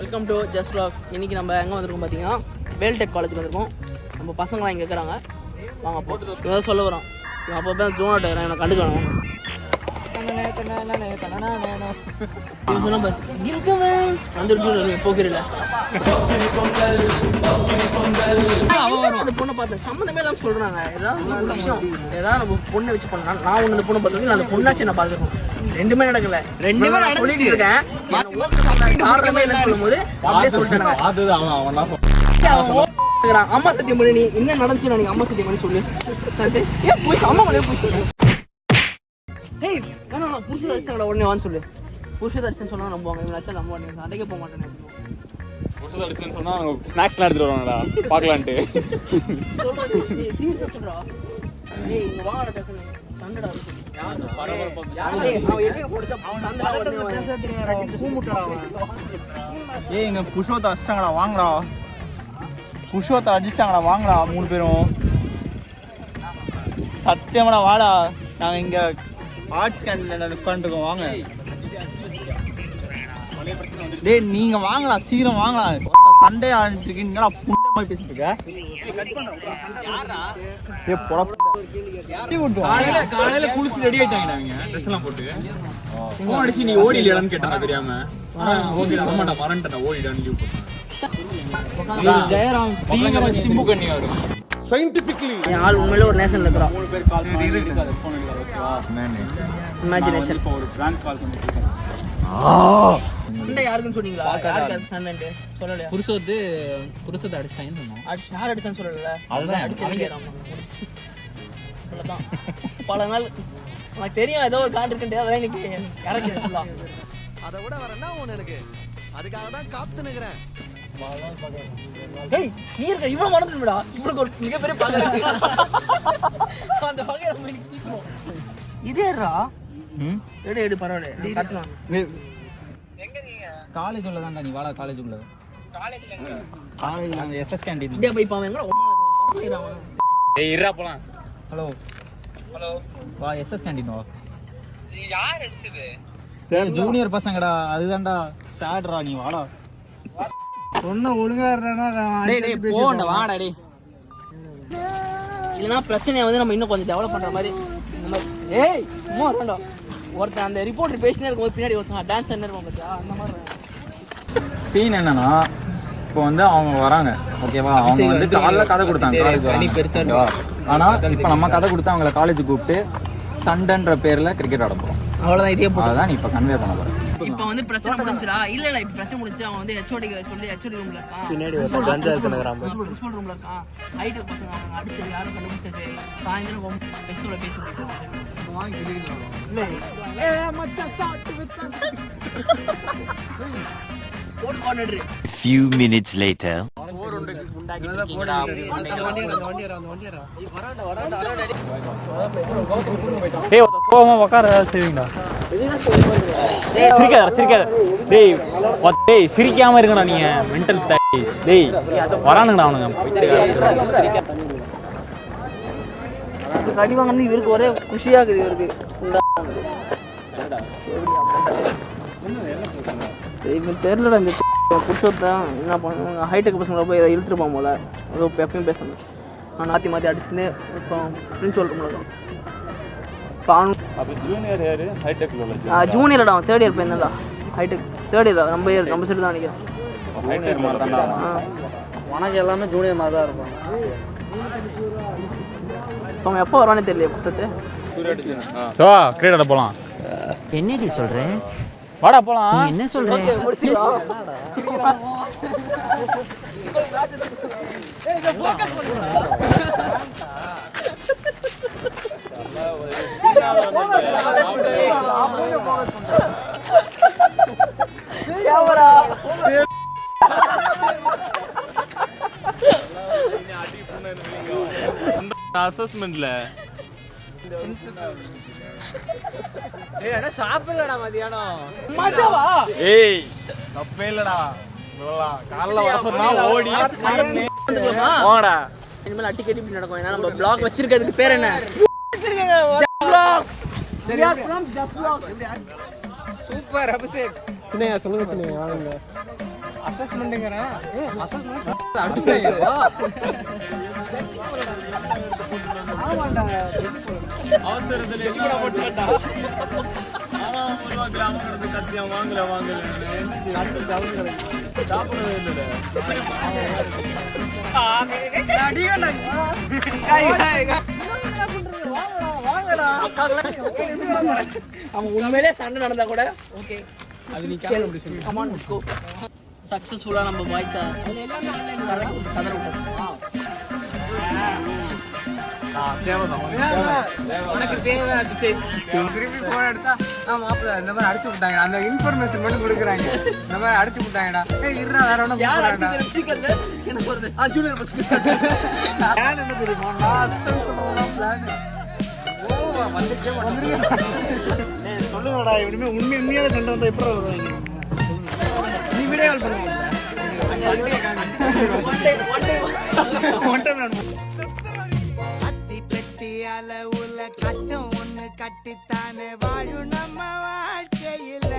Welcome to just vlogs. இன்னைக்கு நம்ம எங்கே வந்திருக்கோம் பார்த்தீங்கன்னா வேல்டெக் காலேஜுக்கு வந்திருக்கோம். நம்ம பசங்களாம் இங்கே இருக்கிறாங்க. வாங்க போட்டு இவன் சொல்ல வரோம். அப்போ தான் ஜோன் அவுட் ஆகிறேன், எனக்கு கண்டுக்கணும். போகிறல அந்த பொண்ணை பார்த்தேன் சம்மந்தமே இல்லாமல் சொல்றாங்க. ஏதாவது விஷயம் ஏதாவது நம்ம பொண்ணை வச்சு பண்ணா நான் ஒன்று பொண்ணை பார்த்தது அந்த பொண்ணாச்சு நான் பார்த்துருக்கோம். ரெண்டுமே நடக்கல. ரெண்டுமே சொல்லிட்டு இருக்கேன். காரணமே இல்லைன்னு சொல்லும் போது அப்படியே சொல்லிட்டாங்க. அம்மா சத்தியம் பண்ணி நீ என்ன நடந்துச்சு நீங்க அம்மா சத்தியம் பண்ணி சொல்லு. சரி ஏன் போய் அம்மா மனைவி போய் சொல்லு. ஏய் வேணாம் புருஷத்தை அடிச்சாங்கடா உடனே வான்னு சொல்லு. புருஷத்தை அடிச்சுன்னு சொன்னா நம்புவாங்க. இவங்க அடிச்சா நம்ப மாட்டேங்க. சண்டைக்கே போக மாட்டேன். புருஷத்தை அடிச்சுன்னு சொன்னா ஸ்நாக்ஸ்லாம் எடுத்துட்டு வருவாங்கடா பார்க்கலான்ட்டு. சீரியஸா சொல்றா. ஏய் இங்க வாடா டக்குனு சண்டைடா இருக்கு. ஏய் இங்க புஷ்வத்தை அடிச்சிட்டாங்கடா வாங்கடா. புஷ்வத்தை அடிச்சிட்டாங்கடா வாங்கடா 3 பேரும். சத்தியமாடா வாடா. நாங்க இங்க ஆர்ட்ஸ் கேண்டீன்ல உட்காந்துருக்கோம் வாங்க. டேய் நீங்க வாங்கடா சீக்கிரம் வாங்கடா. சண்டே ஆடிட்டு இருக்கீங்களா புண்ட மாதிரி பேசிட்டு இருக்க. காலையில குளிச்சு ரெடி ஆயிட்டாங்க. ட்ரெஸ் எல்லாம் போட்டு ஃபோன் அடிச்சு நீ ஓடிடலான்னு கேட்டா தெரியாம ஓகே வரமாட்டா மறந்துட்டா ஓடிடான்னு லீவ் போட்டான். ஜெயராம் தீவிர சிம்பு கண்ணியா வரும். சயின்டிபிக்கலி என் ஆள் உண்மையில ஒரு நேஷன்ல இருக்கிறான். 3 பேர் கால் பண்ணி இருக்காது ஃபோன் இல்ல. இமேஜினேஷன். இப்போ ஒரு பிராங்க் கால் பண்ணிட்டு சண்டை யாருக்குன்னு சொன்னீங்களா? யாருக்கு சண்டைன்னு சொல்லலையா? புருஷத்தை அடிச்சிட்டாங்கன்னு சொன்னோம். யார் அடிச்சான்னு சொல்லல. அடிச்சது ஜெயராம். அவ்வளவுதான். பல நாள் எனக்கு தெரியும் ஏதோ ஒரு காண்ட் இருக்குன்ட்டு அதெல்லாம் இன்னைக்கு இறக்கிடலாம். அதை விட வரேன்னா ஒன்று எனக்கு அதுக்காக தான் காத்து நிற்கிறேன். ஏய் நீ இருக்க இவ்வளவு மறந்துடுடா. இவனுக்கு ஒரு மிகப்பெரிய பகை இருக்கு. அந்த பகை நம்ம இன்னைக்கு தீர்க்கணும். இதேடா எடு பரவாயில்ல கத்துலாம். காலேஜ் உள்ள தான்டா நீ வாடா. காலேஜுக்குள்ள காலேஜ்ல எஸ்எஸ் கேண்டீன். டேய் போய் பாவம் எங்கடா ஓடுறான். ஏய் இருடா போலாம். ஹலோ வா எஸ்எஸ் கேண்டீன் வா. யார் அடிச்சது? ஜூனியர் பசங்கடா அதுதான்டா சாட்ரா நீ வாடா. சொன்ன ஒழுங்கா இருடா. டேய் போடா வாடா டேய். இல்லனா பிரச்சனையை வந்து நம்ம இன்னும் கொஞ்சம் டெவலப் பண்ற மாதிரி இந்த மாதிரி. ஏய் சும்மா வரடா. ஒருத்தன் அந்த ரிப்போர்ட்டர் பேசினே இருக்கும்போது பின்னாடி ஒருத்தன் டான்ஸ் என்ன இருக்கும் பாத்தியா அந்த மாதிரி சீன் என்னன்னா இப்போ வந்து அவங்க வராங்க ஓகேவா. அவங்க வந்து காலைல கதை கொடுத்தாங்க காலேஜ். ஆனா இப்போ நம்ம கதை கொடுத்து அவங்கள காலேஜ் கூப்பிட்டு சண்டைன்ற பேர்ல கிரிக்கெட் ஆட போறோம். அவ்வளவுதான். இதே போல அதான் நீ இப்போ கன்வே பண்ண போற. இப்போ வந்து பிரச்சனை முடிஞ்சிரா? இல்ல இப்போ பிரச்சனை முடிஞ்சு அவன் வந்து ஹெச்ஓடி சொல்லி ஹெச்ஓடி ரூம்ல இருக்கான். பின்னாடி ஒரு கஞ்சா இருக்கறான். பிரின்சிபல் ரூம்ல இருக்கான். ஹைடெக் பசங்க அவங்க அடிச்சது யாரும் கண்டுபிடிச்சது. சாயந்தரம் பெஸ்ட்ல பேசிட்டு இல்ல ஏ மச்சான் ஷாட் வெச்சான். Sport coordinator. Few minutes later. ஏய் கோவமா உட்கார செய்வீங்கடா. சிரிக்காத டேய். டேய் சிரிக்காம இருங்கடா நீங்க மென்டல் டைஸ். டேய் வரானுங்கடா அவனுங்க. கடி வாங்கினது இவருக்கு ஒரே குஷியாகுது. இவருக்கு இப்போ தெரியலடா இந்த புத்தகத்தான் என்ன பண்ணுவாங்க. ஹைடெக் பசங்களை போய் எதாவது இழுத்துருப்பான் போல. ஏதோ எப்பயும் பேசணும். நான் மாற்றி அடிச்சுக்கின்னு இப்போ பிரின்சிபல் ரூமில் இருக்கோம். ஜூனியர்டா அவன் 3rd இயர் போயிருந்தா. ஹைடெக் 3rd இயர் நம்ம சைடு தான் நினைக்கிறேன். உனக்கு எல்லாமே ஜூனியர் மாதிரி தான் இருப்பாங்க. அவங்க எப்போ வருவானே தெரியல. புத்தகத்தை கிரிக்கெட் ஆட போலாம். என்னடி சொல்றேன்? வாடா போலாம். என்ன சொல்றேன்? அசஸ்மெண்ட்ல ஏய் அட சாப்பிடலடா மதியானம். மச்சாவா? ஏய் தப்பே இல்லடா. காலைல வர சொன்னா ஓடி போடா. இனிமேல் அட்டி கட்டி இப்படி நடக்கும். ஏன்னா நம்ம பிளாக் வச்சிருக்கிறதுக்கு பேர் என்ன? சூப்பர் அபிஷேக். சின்னையா சொல்லுங்க சின்னையா வாங்க. அசஸ்மெண்ட்டுங்கிறேன் அசஸ்மெண்ட் அடிச்சுட்டாங்க அவசரத்துல எங்கடா போட்டுட்டா கிராமம் கத்தியா வாங்கல சாப்பிடவே இல்லை அவன் உண்மையிலே சண்டை நடந்தா கூட ஓகே அது நீ கமான் லெட்ஸ் கோ சக்சஸ்ஃபுல்லா நம்ம பாய்ஸா கதற விட்டோம். உனக்கு தேவை திருப்பி போன் அடிச்சா மாப்பிள்ள இந்த மாதிரி அடிச்சு விட்டாங்க அந்த இன்ஃபர்மேஷன் மட்டும் கொடுக்குறாங்க இந்த மாதிரி அடிச்சு விட்டாங்கடா இருடா வேற ஒன்றும் யார் அடிச்சு சீக்கிரத்துல எனக்கு வருது ஜூனியர் பஸ் என்ன தெரியுமா நான் பிளான் சொல்லுங்கடா இனிமே உண்மையான சண்டை வந்தா எப்படி வருவாங்க நீ வீடியோ கால் பண்ணுவீங்க அத்தி பெட்டி அளவுல கட்டம் ஒண்ணு கட்டித்தானே வாழும் நம்ம வாழ்க்கையில